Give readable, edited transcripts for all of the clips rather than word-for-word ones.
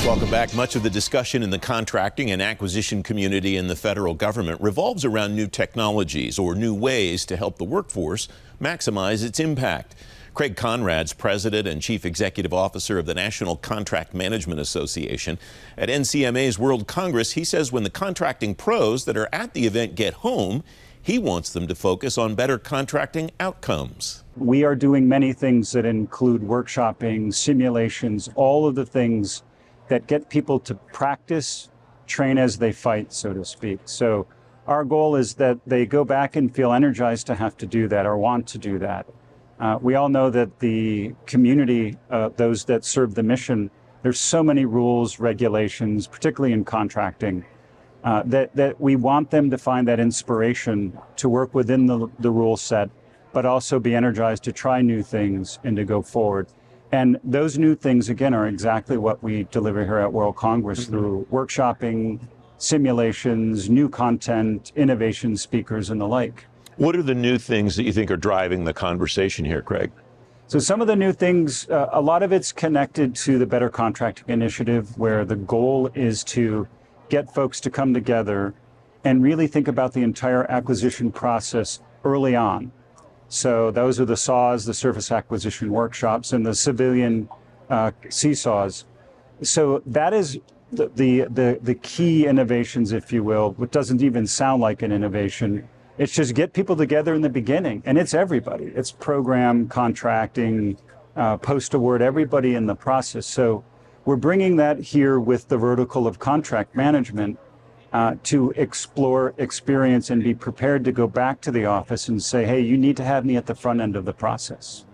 Welcome back. Much of the discussion in the contracting and acquisition community in the federal government revolves around new technologies or new ways to help the workforce maximize its impact. Kraig Conrad's president and chief executive officer of the National Contract Management Association. At NCMA's World Congress, he says when the contracting pros that are at the event get home, he wants them to focus on better contracting outcomes. We are doing many things that include workshopping, simulations, all of the things that get people to practice, train as they fight, so to speak. So our goal is that they go back and feel energized to have to do that or want to do that. We all know that the community, those that serve the mission, there's so many rules, regulations, particularly in contracting, that we want them to find that inspiration to work within the rule set, but also be energized to try new things and to go forward. And those new things, again, are exactly what we deliver here at World Congress through workshopping, simulations, new content, innovation speakers, and the like. What are the new things that you think are driving the conversation here, Kraig? So some of the new things, a lot of it's connected to the Better Contracting Initiative, where the goal is to get folks to come together and really think about the entire acquisition process early on. So those are the SAWs, the Surface Acquisition Workshops, and the civilian CSAWs. So that is the key innovations, if you will, which doesn't even sound like an innovation. It's just get people together in the beginning, and it's everybody. It's program, contracting, post-award, everybody in the process. So we're bringing that here with the vertical of contract management to explore, experience, and be prepared to go back to the office and say, hey, you need to have me at the front end of the process.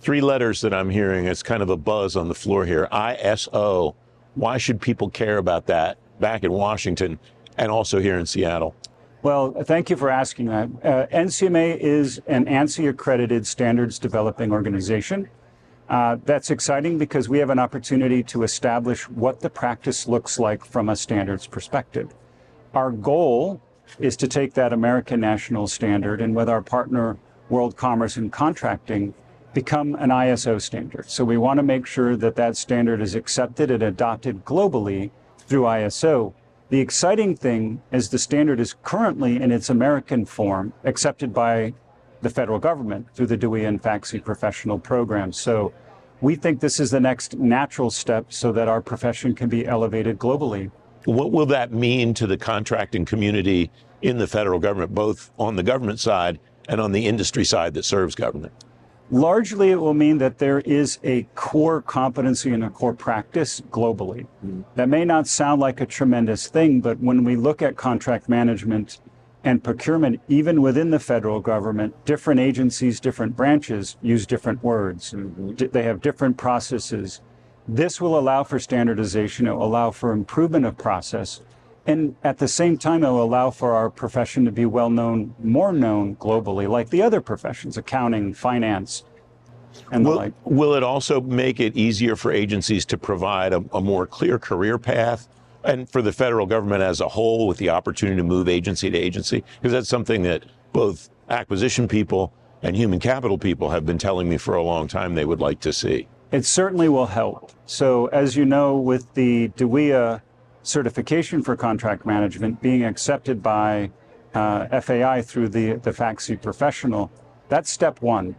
Three letters that I'm hearing, it's kind of a buzz on the floor here. ISO. Why should people care about that back in Washington and also here in Seattle? Well, thank you for asking that. NCMA is an ANSI-accredited standards developing organization. That's exciting because we have an opportunity to establish what the practice looks like from a standards perspective. Our goal is to take that American national standard and with our partner, World Commerce and Contracting, become an ISO standard. So we want to make sure that that standard is accepted and adopted globally through ISO. The exciting thing is the standard is currently in its American form accepted by the federal government through the DOE and FACSI professional programs. So we think this is the next natural step so that our profession can be elevated globally. What will that mean to the contracting community in the federal government, both on the government side and on the industry side that serves government? Largely, it will mean that there is a core competency and a core practice globally. That may not sound like a tremendous thing, but when we look at contract management and procurement, even within the federal government, different agencies, different branches use different words. They have different processes. This will allow for standardization. It will allow for improvement of process. And at the same time, it will allow for our profession to be well known, more known globally, like the other professions, accounting, finance, and the like. Will it also make it easier for agencies to provide a more clear career path? And for the federal government as a whole, with the opportunity to move agency to agency? Because that's something that both acquisition people and human capital people have been telling me for a long time they would like to see. It certainly will help. So as you know, with the DOE certification for contract management being accepted by FAI through the FACSI professional, that's step one.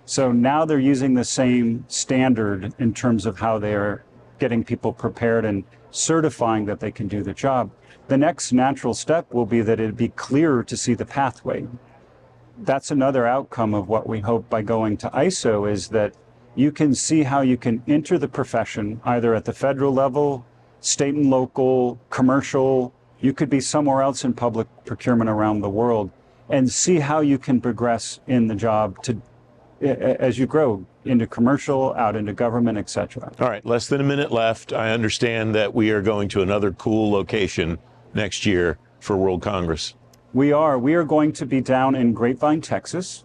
So now they're using the same standard in terms of how they're getting people prepared and certifying that they can do the job. The next natural step will be that it'd be clearer to see the pathway. That's another outcome of what we hope by going to ISO, is that you can see how you can enter the profession either at the federal level, state and local, commercial. You could be somewhere else in public procurement around the world, and see how you can progress in the job to as you grow into commercial, out into government, etc. All right, less than a minute left. I understand that we are going to another cool location next year for World Congress. We are going to be down in Grapevine, Texas.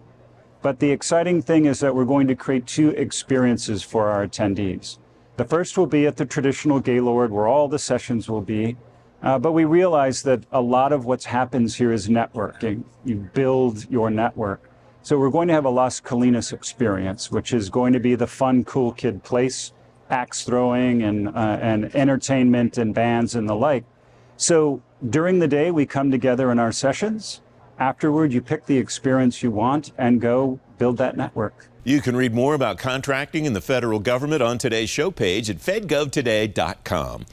But the exciting thing is that we're going to create two experiences for our attendees. The first will be at the traditional Gaylord, where all the sessions will be. But we realize that a lot of what happens here is networking. You build your network. So we're going to have a Las Colinas experience, which is going to be the fun, cool kid place axe throwing and entertainment and bands and the like. So during the day, we come together in our sessions. Afterward, you pick the experience you want and go build that network. You can read more about contracting in the federal government on today's show page at fedgovtoday.com.